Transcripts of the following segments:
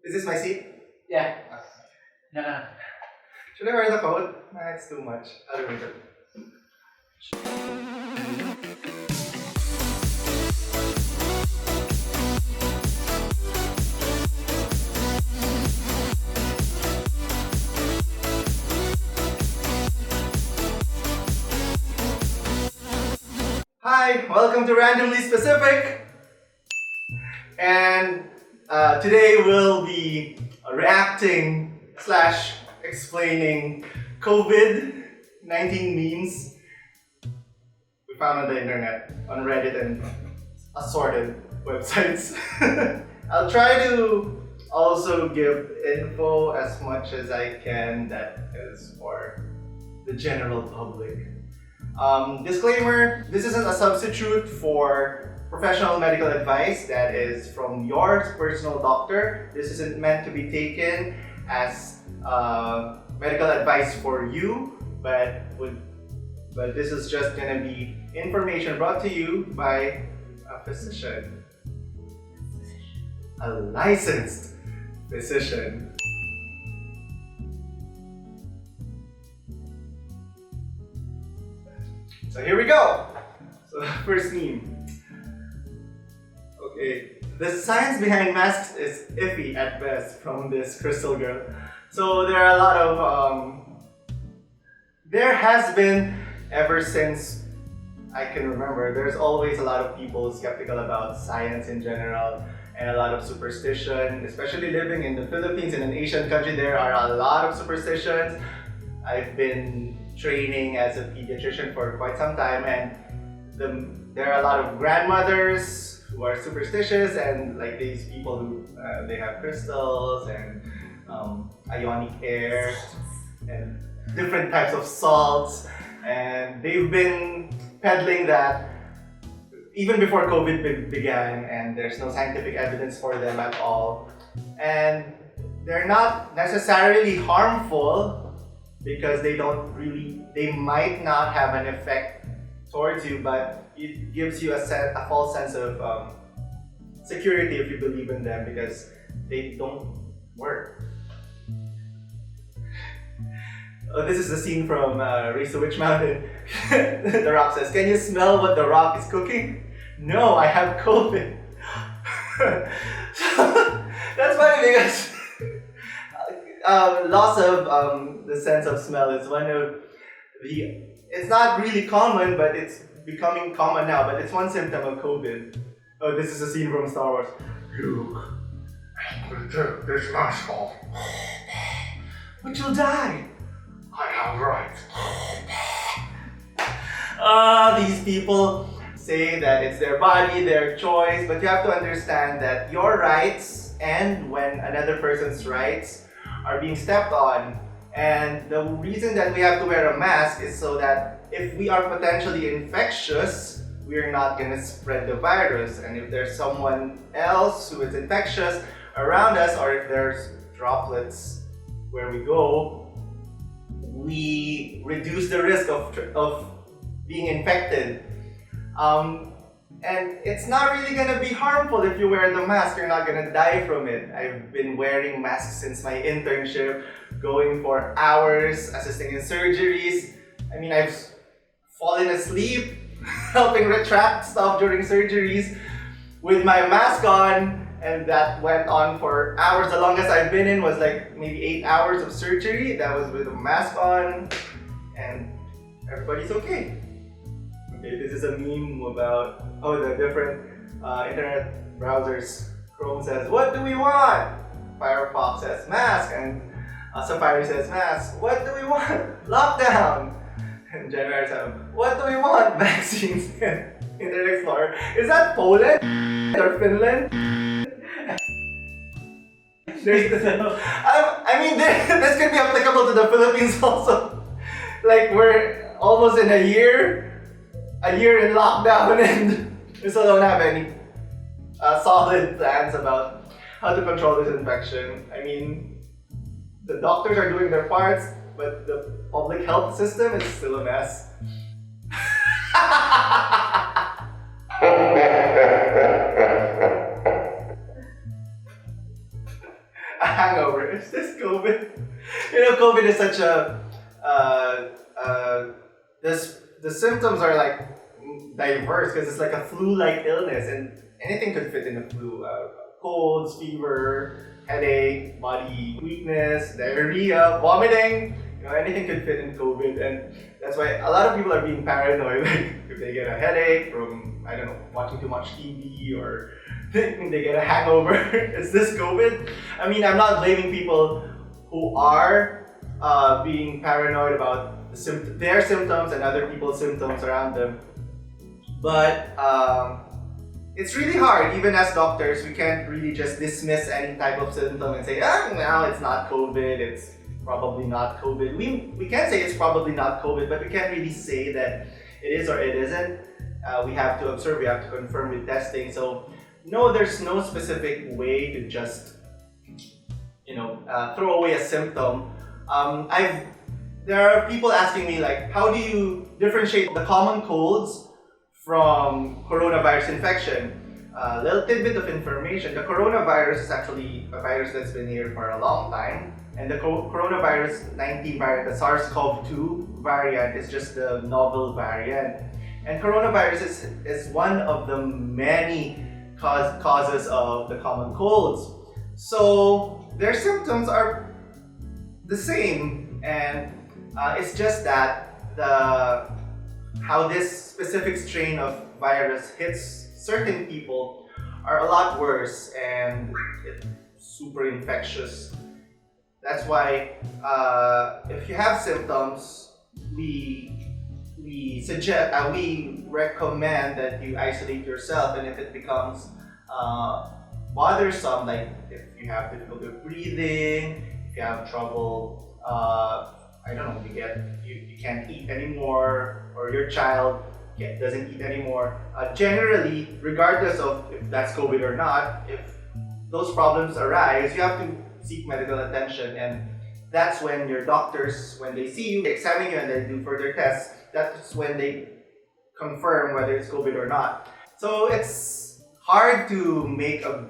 Is this my seat? Yeah. No. Should I wear the coat? Nah, it's too much. I'll remove it. Hi, welcome to Randomly Specific. And today we'll be reacting / explaining COVID-19 memes we found on the internet, on Reddit and assorted websites. I'll try to also give info as much as I can that is for the general public. Disclaimer, this isn't a substitute for professional medical advice that is from your personal doctor. This isn't meant to be taken as medical advice for you, but this is just gonna be information brought to you by a physician, a licensed physician. So here we go. So first meme. Okay, the science behind masks is iffy at best from this crystal girl. So there are a lot of there has been, ever since I can remember, there's always a lot of people skeptical about science in general and a lot of superstition, especially living in the Philippines, in an Asian country. There are a lot of superstitions. I've been training as a pediatrician for quite some time, and there are a lot of grandmothers who are superstitious, and like these people who they have crystals and ionic air and different types of salts, and they've been peddling that even before COVID began, and there's no scientific evidence for them at all, and they're not necessarily harmful because they might not have an effect towards you, but it gives you a false sense of security if you believe in them because they don't work. Oh, this is the scene from Race to Witch Mountain. The Rock says, "Can you smell what the Rock is cooking?" "No, I have COVID." That's funny because loss of the sense of smell is one of it's not really common, but it's becoming common now, but it's one symptom of COVID. Oh, this is a scene from Star Wars. "Luke, take this mask off." "But you'll die." "I have rights." These people say that it's their body, their choice, but you have to understand that your rights and when another person's rights are being stepped on. And the reason that we have to wear a mask is so that if we are potentially infectious, we're not going to spread the virus. And if there's someone else who is infectious around us, or if there's droplets where we go, we reduce the risk of being infected. And it's not really going to be harmful if you wear the mask. You're not going to die from it. I've been wearing masks since my internship, going for hours, assisting in surgeries. I mean, I've fallen asleep helping retract stuff during surgeries with my mask on, and that went on for hours. The longest I've been in was like maybe 8 hours of surgery. That was with a mask on, and everybody's okay. Okay, this is a meme about the different internet browsers. Chrome says, "What do we want?" Firefox says mask, and Safari says mask. "What do we want?" Lockdown. And January says, "What do we want?" Vaccines. Internet Explorer. Is that Poland or Finland? I mean, this could be applicable to the Philippines also. Like, we're almost in a year in lockdown, and we still don't have any solid plans about how to control this infection. I mean, the doctors are doing their parts, but the public health system is still a mess. a hangover. Is this COVID? COVID is such a this the symptoms are like diverse because it's like a flu-like illness, and anything could fit in a flu. Colds, fever, headache, body weakness, diarrhea, vomiting. Anything could fit in COVID, and that's why a lot of people are being paranoid. Like if they get a headache from watching too much TV, or they get a hangover. Is this COVID? I mean, I'm not blaming people who are being paranoid about their symptoms and other people's symptoms around them. But it's really hard, even as doctors, we can't really just dismiss any type of symptom and say, no, it's not COVID, it's probably not COVID. We can say it's probably not COVID, but we can't really say that it is or it isn't. We have to observe, we have to confirm with testing. So no, there's no specific way to just throw away a symptom. There are people asking me, like, how do you differentiate the common colds from coronavirus infection? A little tidbit of information: the coronavirus is actually a virus that's been here for a long time, and the coronavirus 19 variant, the SARS-CoV-2 variant, is just the novel variant. And coronavirus is one of the many causes of the common colds. So their symptoms are the same, and it's just that how this specific strain of virus hits certain people are a lot worse, and it's super infectious. That's why if you have symptoms, we recommend that you isolate yourself, and if it becomes bothersome, like if you have difficulty breathing, if you have trouble, you can't eat anymore, or your child doesn't eat anymore. Generally, regardless of if that's COVID or not, if those problems arise, you have to seek medical attention, and that's when your doctors, when they see you, they examine you, and they do further tests. That's when they confirm whether it's COVID or not. So it's hard to make a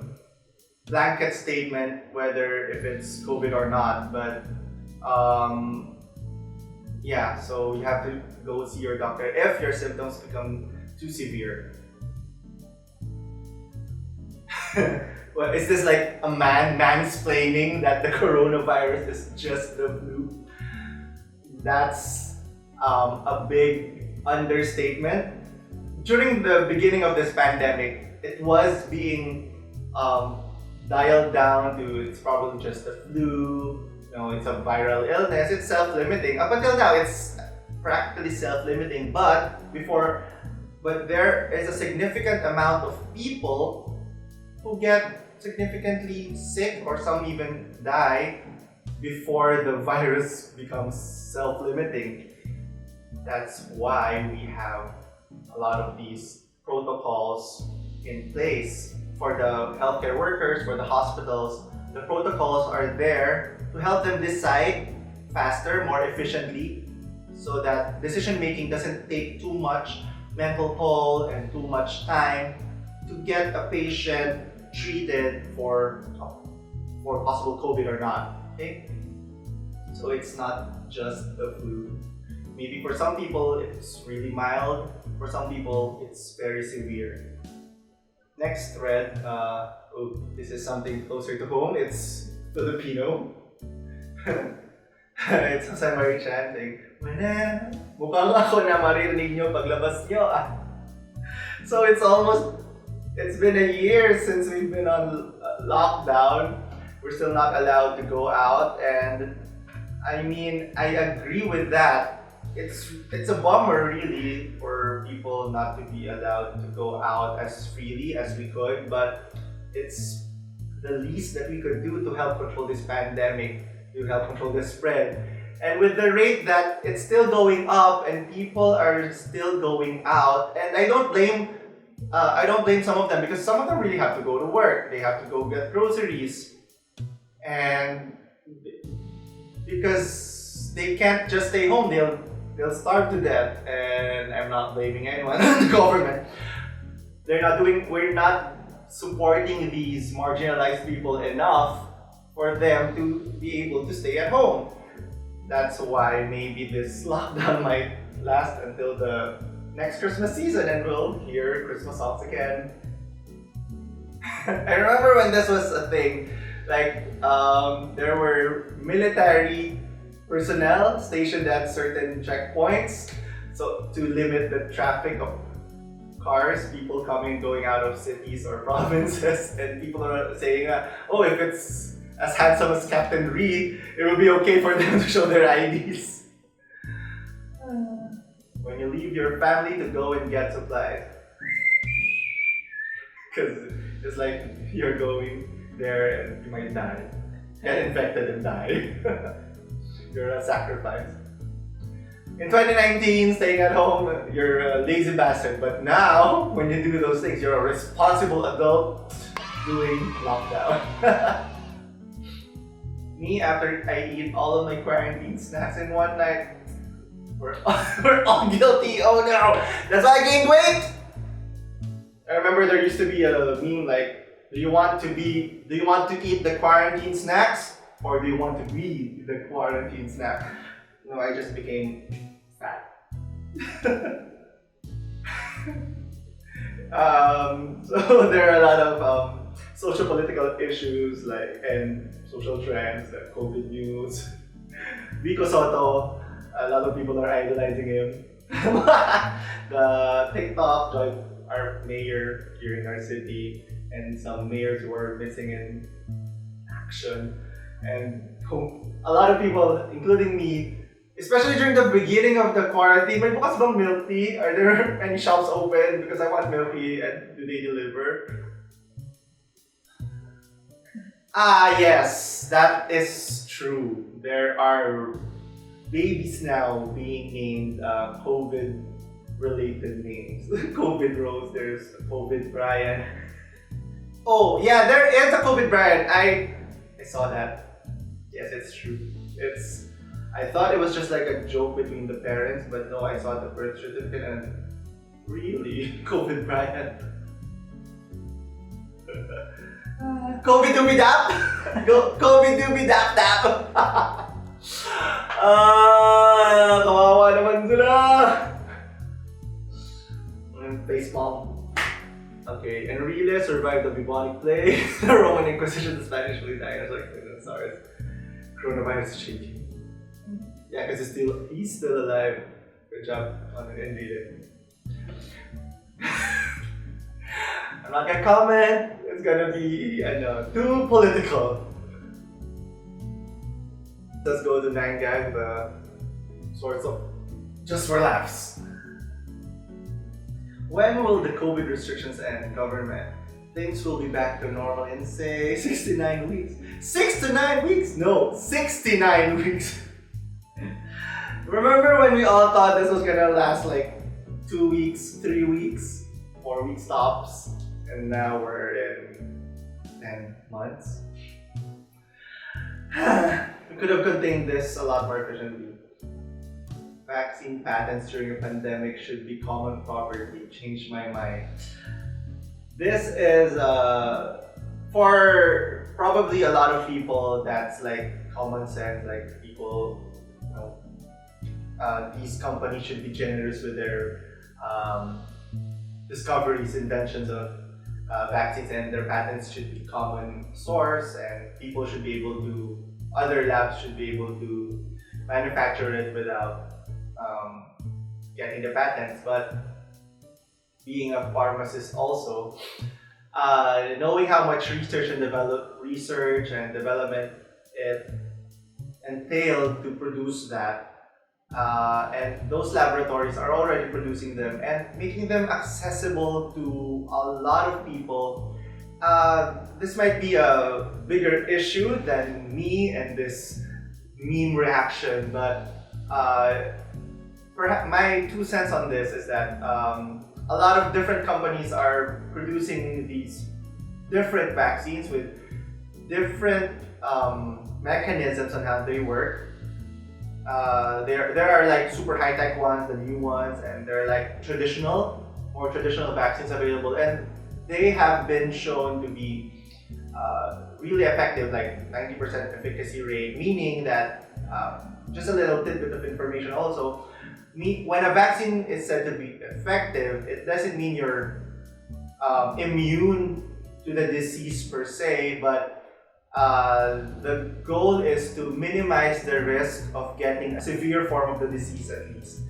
blanket statement whether if it's COVID or not, but so you have to go see your doctor if your symptoms become too severe. Well, is this like a mansplaining that the coronavirus is just the flu? That's a big understatement. During the beginning of this pandemic, it was being dialed down to it's probably just the flu. It's a viral illness. It's self-limiting. Up until now, it's practically self-limiting. But there is a significant amount of people who get significantly sick, or some even die before the virus becomes self-limiting. That's why we have a lot of these protocols in place for the healthcare workers, for the hospitals. The protocols are there to help them decide faster, more efficiently, so that decision making doesn't take too much mental toll and too much time to get a patient treated for possible COVID or not. Okay? So it's not just the flu. Maybe for some people it's really mild, for some people it's very severe. Next thread, this is something closer to home. It's Filipino. It's a summary chanting. Mukhang ako na maririnig nyo paglabas nyo. So it's been a year since we've been on lockdown. We're still not allowed to go out, and I mean, I agree with that. It's a bummer really for people not to be allowed to go out as freely as we could, but it's the least that we could do to help control this pandemic, to help control the spread. And with the rate that it's still going up and people are still going out, and I don't blame some of them, because some of them really have to go to work. They have to go get groceries, and because they can't just stay home, they'll starve to death. And I'm not blaming anyone, the government. We're not supporting these marginalized people enough for them to be able to stay at home. That's why maybe this lockdown might last until the next Christmas season and we'll hear Christmas songs again. I remember when this was a thing, like there were military personnel stationed at certain checkpoints so to limit the traffic of cars, people coming going out of cities or provinces, and people are saying, oh, if it's as handsome as Captain Reed, it will be okay for them to show their IDs. When you leave your family to go and get supplies, because it's like you're going there and you might die, get infected and die. You're a sacrifice. In 2019, staying at home, you're a lazy bastard. But now, when you do those things, you're a responsible adult doing lockdown. Me, after I eat all of my quarantine snacks in one night, we're all guilty. Oh no! That's why I gained weight! I remember there used to be a meme like, do you want to eat the quarantine snacks? Or do you want to be the quarantine snack? No, I just became fat. So there are a lot of social political issues and social trends, like COVID news. Vico Soto, a lot of people are idolizing him. The TikTok joined our mayor here in our city, and some mayors who are missing in action. And a lot of people, including me, especially during the beginning of the quarantine, may bukas bang milk tea? Are there any shops open? Because I want milk tea, and do they deliver? Ah, yes, that is true. There are babies now being named COVID-related names. COVID Rose, there's COVID Brian. Oh, yeah, there is a COVID Brian. I saw that. Yes, it's true. I thought it was just like a joke between the parents, but no, I saw the birth certificate and really, COVID Brian. COVID dooby dap! COVID dooby dap dap! Kawawa naman sila! Facepalm. Okay, Enrile survived the bubonic plague, the Roman Inquisition, the Spanish flu, dinosaurs, SARS. Coronavirus is changing. Yeah, because he's still alive. Good job on Enrile. I'm not gonna comment. It's gonna be, too political. Let's go to 9gag, the sorts of just for laughs. When will the COVID restrictions end, government? Things will be back to normal in, say, 69 weeks. 6 to 9 weeks? No, 69 weeks. Remember when we all thought this was gonna last like 2 weeks, 3 weeks, 4 weeks tops, and now we're in 10 months? We could have contained this a lot more efficiently. Vaccine patents during a pandemic should be common property. Changed my mind. This is for probably a lot of people, that's like common sense. Like people, these companies should be generous with their discoveries, inventions of vaccines, and their patents should be common source, and people should be able to, other labs should be able to manufacture it without getting the patents. But being a pharmacist also, knowing how much research and development it entailed to produce that, and those laboratories are already producing them and making them accessible to a lot of people. This might be a bigger issue than me and this meme reaction, but perhaps my 2 cents on this is that a lot of different companies are producing these different vaccines with different mechanisms on how they work. There are like super high-tech ones, the new ones, and there are like more traditional vaccines available, and they have been shown to be really effective, like 90% efficacy rate, meaning that just a little tidbit of information also. When a vaccine is said to be effective, it doesn't mean you're immune to the disease per se, but the goal is to minimize the risk of getting a severe form of the disease at least.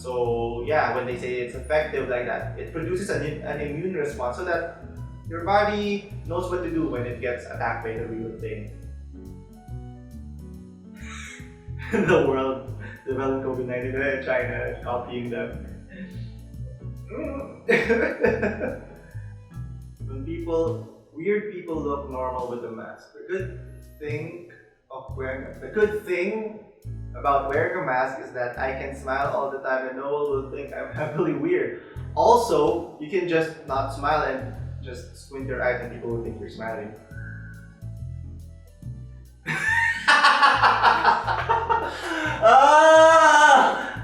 So yeah, when they say it's effective like that, it produces an immune response so that your body knows what to do when it gets attacked by the real thing. The world developed COVID-19 and China copying them. When weird people look normal with a mask. The good thing about wearing a mask is that I can smile all the time and no one will think I'm heavily weird. Also, you can just not smile and just squint your eyes and people will think you're smiling.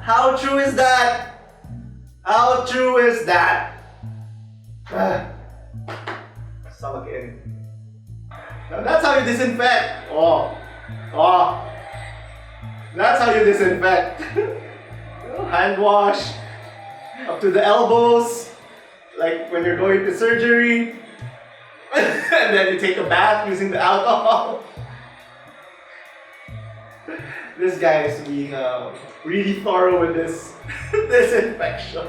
How true is that? How true is that? Stomach in. Now that's how you disinfect. That's how you disinfect. Hand wash up to the elbows, like when you're going to surgery, and then you take a bath using the alcohol. This guy is being really thorough with this disinfection.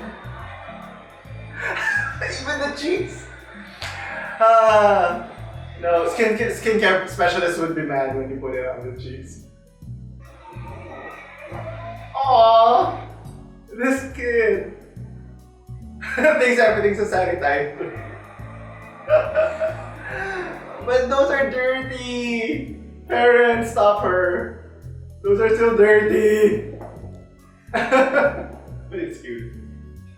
Even the cheeks. No, skincare specialists would be mad when you put it on the cheeks. Aww, this kid thinks everything's a sanitizer. But those are dirty. Parents, stop her. Those are still dirty. But it's cute.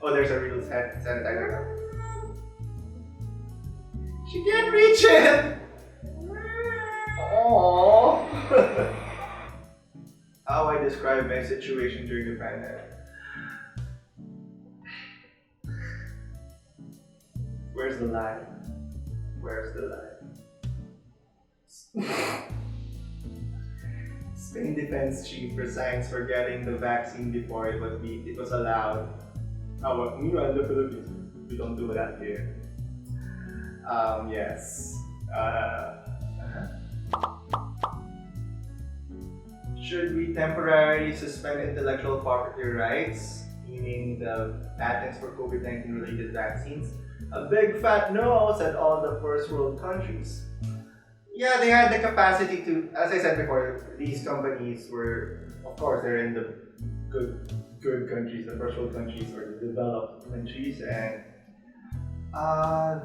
Oh, there's a real sanitizer. She can't reach it! Aww. How I describe my situation during the pandemic. Where's the line? Where's the line? Spain defense chief resigns for getting the vaccine before it was allowed. Meanwhile, the Philippines, we don't do that here. Yes. Should we temporarily suspend intellectual property rights, meaning the patents for COVID-19 related vaccines? A big fat no, said all the first world countries. Yeah, they had the capacity to, as I said before, these companies were, of course, they're in the good countries, the first world countries or the developed countries, and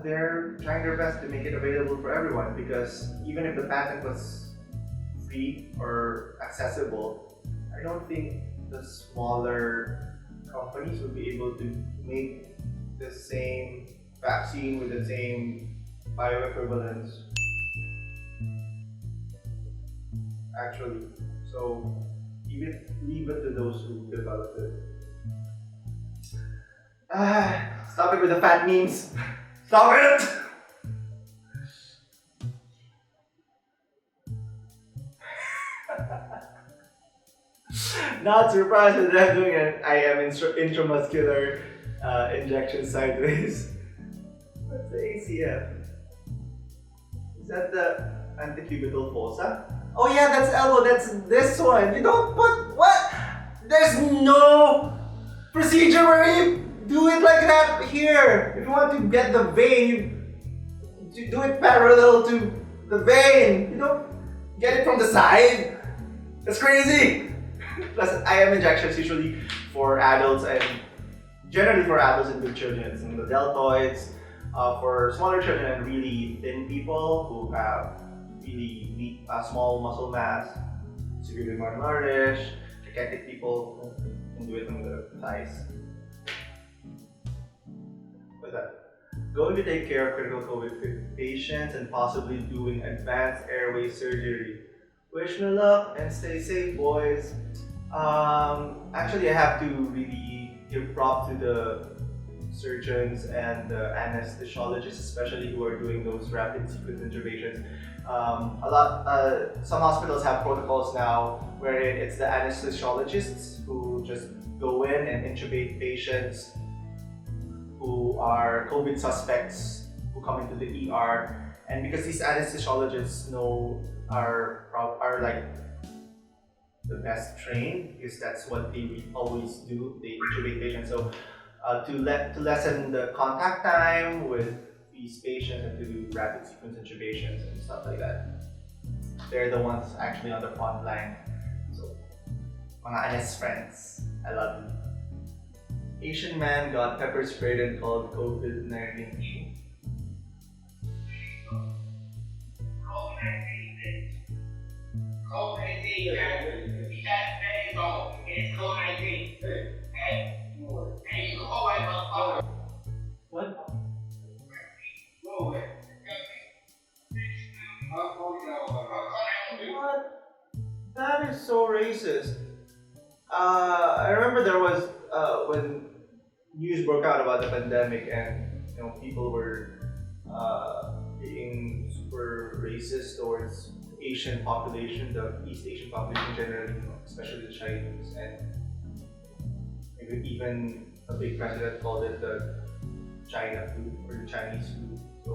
they're trying their best to make it available for everyone, because even if the patent was free or accessible, I don't think the smaller companies would be able to make the same vaccine with the same bioequivalence. Actually, so leave it to those who developed it. Stop it with the fat memes. Stop it! Not surprised that I'm doing an IM intramuscular injection sideways. What's the ACF? Is that the antecubital fossa? Oh yeah, that's elbow, that's this one. You don't put, what? There's no procedure where you do it like that here. If you want to get the vein, you do it parallel to the vein. You don't get it from the side. That's crazy. Plus, IM injections usually for adults and generally for adults and good children. Some of the deltoids, for smaller children and really thin people who have really weak, small muscle mass, severely malnourished, gigantic people can do it on the thighs. What's that? Going to take care of critical COVID patients and possibly doing advanced airway surgery. Wish me luck and stay safe, boys. Actually, I have to really give props to the surgeons and the anesthesiologists, especially who are doing those rapid sequence intubations. Some hospitals have protocols now where it's the anesthesiologists who just go in and intubate patients who are COVID suspects who come into the ER. And because these anesthesiologists are like the best trained, because that's what they always do. They intubate patients. So to lessen the contact time with these patients and to do rapid sequence intubations and stuff like that, they're the ones actually on the front line. So, mga honest friends, I love you. Asian man got pepper sprayed and called COVID-19. What? What? That is so racist. I remember there was when news broke out about the pandemic and people were being super racist towards Asian population, the East Asian population generally, especially the Chinese, and even a big president called it the China flu or the Chinese flu. So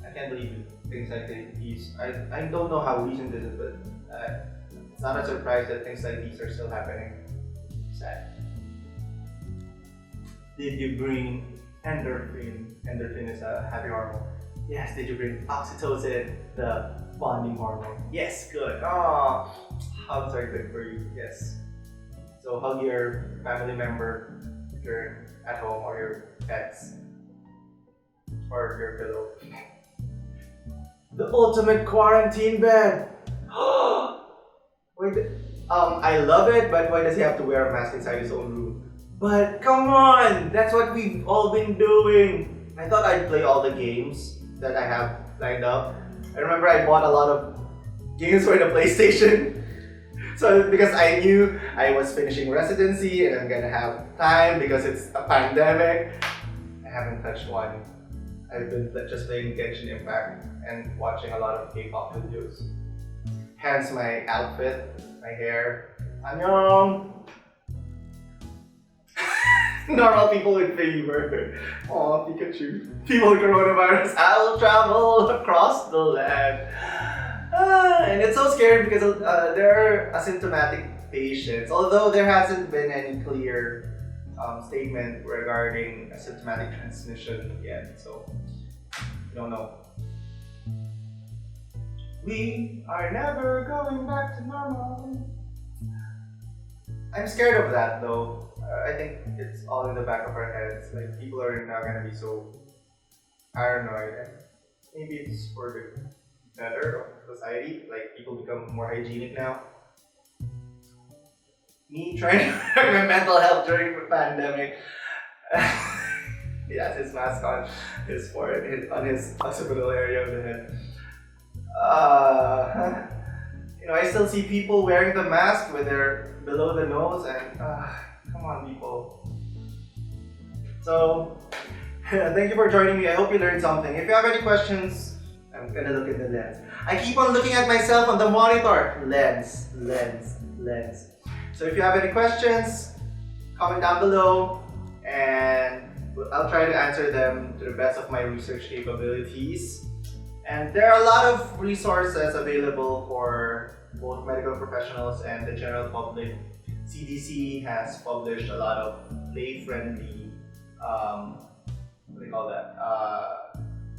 I can't believe things like these. I don't know how recent this is, but it's not a surprise that things like these are still happening. Sad. Did you bring endorphin? Endorphin is a happy hormone. Yes. Did you bring oxytocin, the bonding hormone? Yes. Good. Oh, hugs are good for you. Yes. So hug your family member if you're at home, or your pets, or your pillow. The ultimate quarantine bed. Wait. I love it, but why does he have to wear a mask inside his own room? But come on, that's what we've all been doing. I thought I'd play all the games that I have lined up. I remember I bought a lot of games for the PlayStation. So because I knew I was finishing residency and I'm gonna have time because it's a pandemic, I haven't touched one. I've been just playing Genshin Impact and watching a lot of K-pop videos. Hence my outfit, my hair. Annyeong! Normal people with fever. Oh, Pikachu. People with coronavirus. I'll travel across the land. And it's so scary because there are asymptomatic patients. Although there hasn't been any clear statement regarding asymptomatic transmission yet. So, we don't know. We are never going back to normal. I'm scared of that though. I think it's all in the back of our heads. Like, people are now gonna be so paranoid, and maybe it's for the better of society. Like, people become more hygienic now. Me trying to protect my mental health during the pandemic. He has his mask on his forehead, on his occipital area of the head. I still see people wearing the mask with their below the nose, and come on, people. So, thank you for joining me. I hope you learned something. If you have any questions, I'm gonna look at the lens. I keep on looking at myself on the monitor. Lens. So if you have any questions, comment down below, and I'll try to answer them to the best of my research capabilities. And there are a lot of resources available for both medical professionals and the general public. CDC has published a lot of lay-friendly,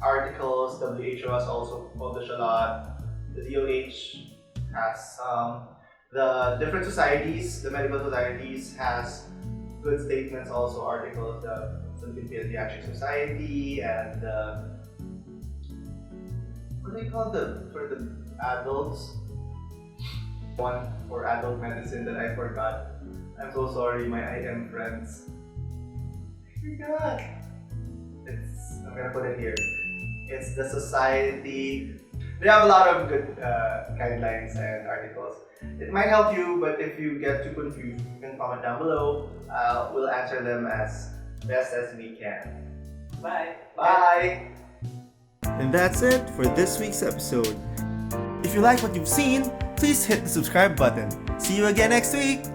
articles. WHO has also published a lot. The DOH has some. The different societies, the medical societies, has good statements, also articles. The Philippine Pediatric Society and what do they call for the adults? One for adult medicine that I forgot. I'm so sorry, my IM friends. I forgot. I'm gonna put it here. It's the society. They have a lot of good guidelines and articles. It might help you, but if you get too confused, you can comment down below. We'll answer them as best as we can. Bye. Bye! And that's it for this week's episode. If you like what you've seen, please hit the subscribe button. See you again next week!